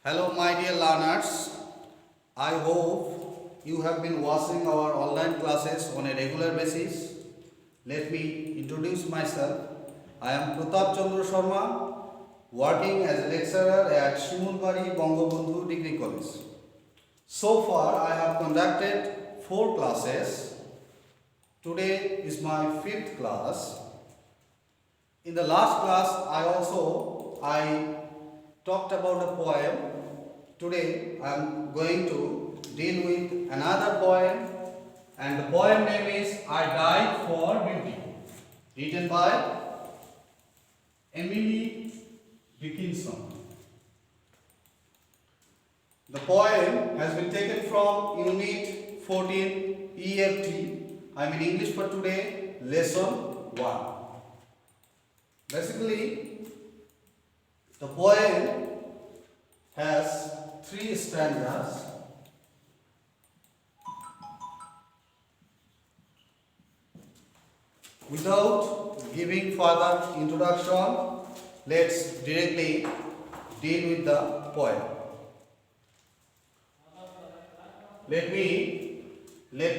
Hello, my dear learners. I hope you have been watching our online classes on a regular basis. Let me introduce myself. I am Pratap Chandra Sharma, working as a lecturer at Shimunbari Bangabandhu Degree College. So far, I have conducted 4 classes. Today is my 5th class. In the last class, I talked about a poem. Today I am going to deal with another poem, and the poem name is I Died for Beauty, written by Emily Dickinson. The poem has been taken from Unit 14 EFT. I mean English for today, Lesson 1. Basically, the poem has 3 stanzas. Without giving further introduction, let's directly deal with the poem. Let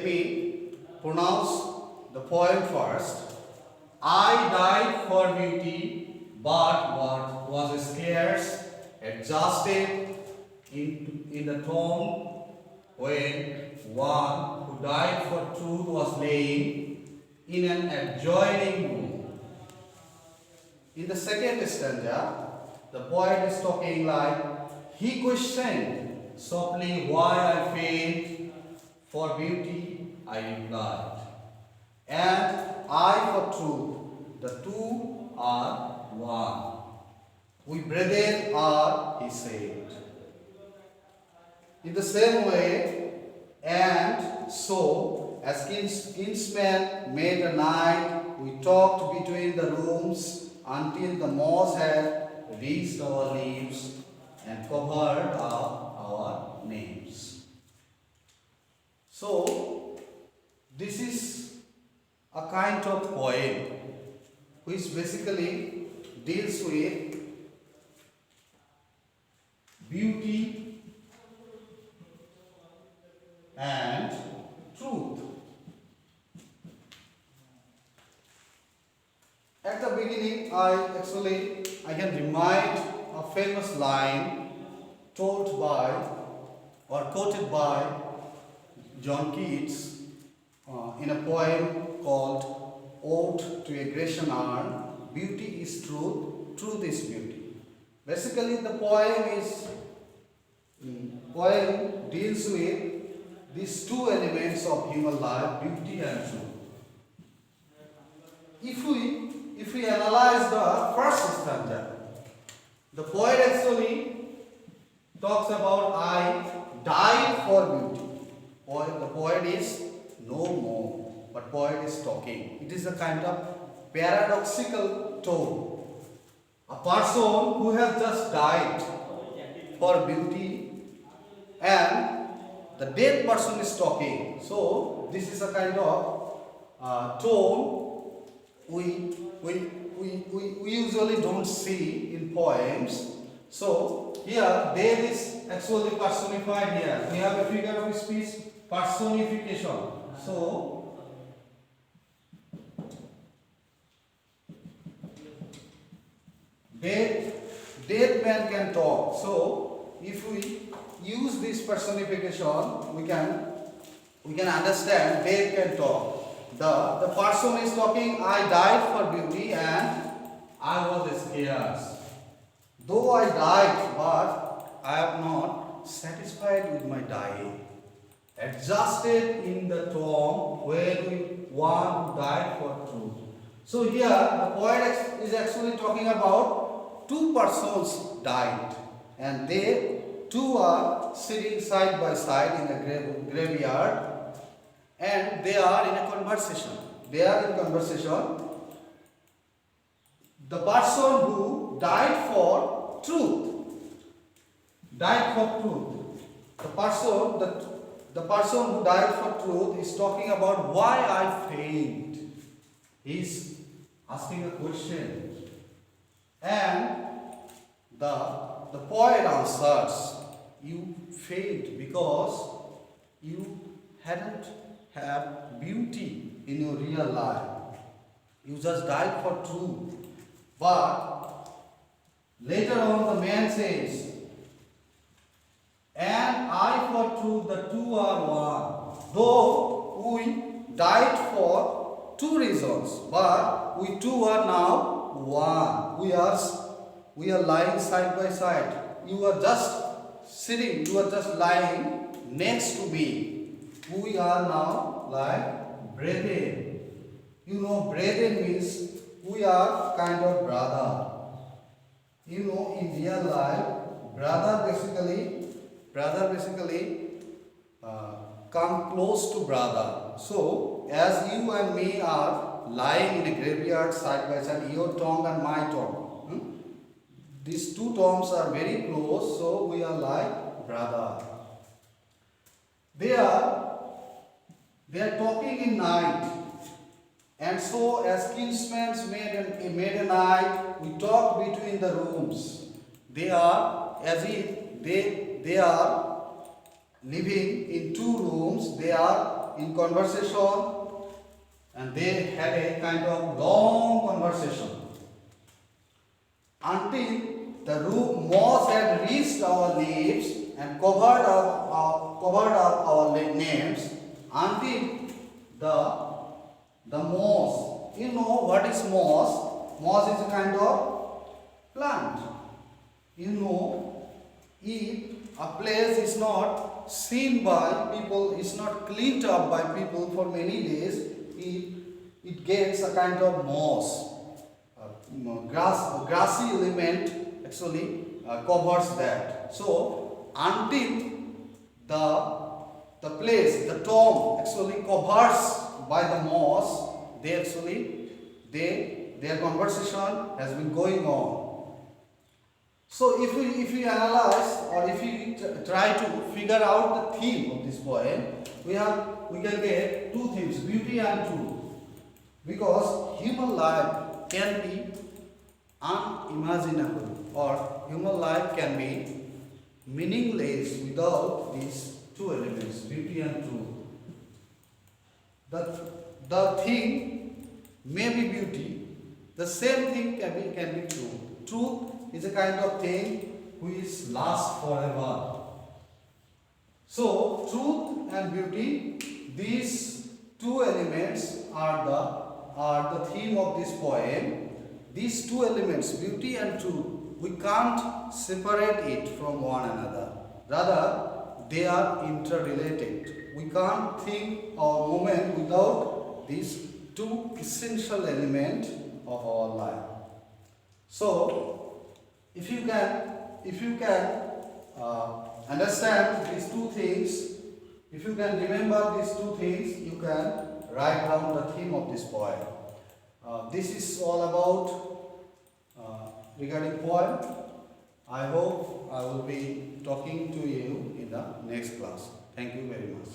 me pronounce the poem first. I died for beauty, but what was scarce adjusted in the tomb when one who died for truth was laying in an adjoining room. In the second stanza, the poet is talking like he questioned softly why I failed for beauty, I replied, and I for truth. The two are one. We brethren are, he said. In the same way, and so, as kinsmen made a night, we talked between the rooms until the moss had reached our lips and covered up our names. So, this is a kind of poem which basically deals with beauty and truth. At the beginning, I can remind a famous line told by or quoted by John Keats in a poem called Ode to a Grecian Urn. Beauty is truth, truth is beauty. Basically, the poem deals with these two elements of human life, beauty and truth. If we analyze the first stanza, the poet actually talks about I died for beauty. The poet is no more, but poet is talking. It is a kind of paradoxical tone. A person who has just died for beauty and the dead person is talking. So this is a kind of tone we usually don't see in poems. So here death is actually personified here. We have a figure of speech personification. So dead man can talk. So if we use this personification, we can understand dead can talk. The person is talking, I died for beauty and I was scarce. Though I died, but I am not satisfied with my dying. Adjusted in the tomb where one who died for truth. So here the poet is actually talking about 2 persons died, and they 2 are sitting side by side in a graveyard, and they are in a conversation. The person who died for truth. The person who died for truth is talking about why I failed. He is asking a question. And the poet answers, you failed because you hadn't have beauty in your real life. You just died for truth. But later on the man says, and I for truth, the two are one. Though we died for two reasons, but we two are now one. We are lying side by side. You are just sitting, you are just lying next to me. We are now like brethren. You know, brethren means we are kind of brother. You know, in real life, brother basically come close to brother. So, as you and me are lying in a graveyard side by side, your tongue and my tongue, these two tongues are very close, so we are like brother. They are talking in night, and so as kinsmen made a night, we talk between the rooms. They are as if they are living in two rooms. They are in conversation, and they had a kind of long conversation until the room moss had reached our lips and covered up our names until the moss. You know what is moss? Moss is a kind of plant. You know, if a place is not seen by people, is not cleaned up by people for many days, it gets a kind of moss. Grassy element actually covers that. So until the place, the tomb actually covers by the moss, their conversation has been going on. So if we analyze, or if we try to figure out the theme of this poem, we can get two themes: beauty and truth. Because human life can be unimaginable, or human life can be meaningless without these two elements, beauty and truth. The thing may be beauty, the same thing can be truth. Truth is a kind of thing which lasts forever. So truth and beauty, these two elements are the theme of this poem. These two elements, beauty and truth, we can't separate it from one another. Rather, they are interrelated. We can't think our moment without these two essential elements of our life. So, if you can understand these two things, if you can remember these two things, you can write down the theme of this poem. This is all about regarding poem. I hope I will be talking to you in the next class. Thank you very much.